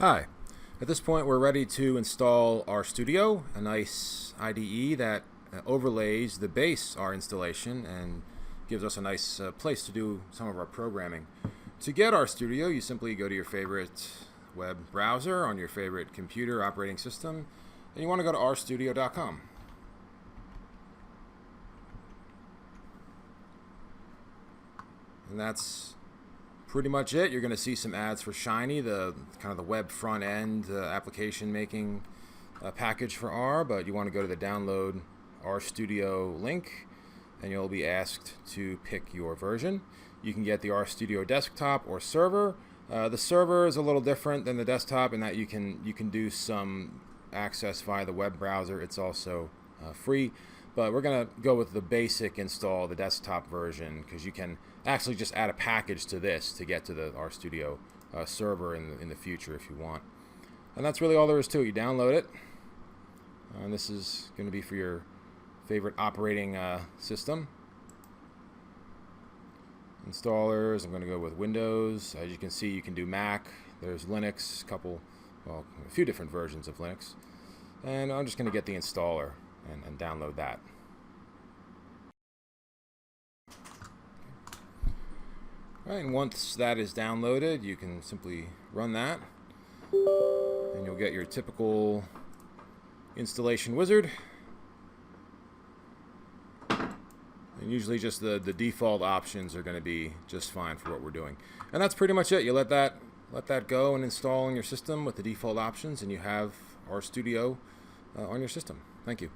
Hi. At this point, we're ready to install RStudio, a nice IDE that overlays the base R installation and gives us a nice place to do some of our programming. To get RStudio, you simply go to your favorite web browser on your favorite computer operating system, and you want to go to rstudio.com. And that's pretty much it. You're going to see some ads for Shiny, the kind of the web front end application making package for R, but you want to go to the download RStudio link and you'll be asked to pick your version. You can get the RStudio desktop or server. The server is a little different than the desktop in that you can do some access via the web browser. It's also free, but we're going to go with the basic install, the desktop version, because you can actually just add a package to this to get to the RStudio server in the future if you want. And that's really all there is to it. You download it, and this is going to be for your favorite operating system. Installers, I'm going to go with Windows. As you can see, you can do Mac. There's Linux, a few different versions of Linux. And I'm just going to get the installer and download that. All right, and once that is downloaded, you can simply run that, and you'll get your typical installation wizard. And usually just the default options are going to be just fine for what we're doing. And that's pretty much it. You let that go and install on your system with the default options, and you have RStudio on your system. Thank you.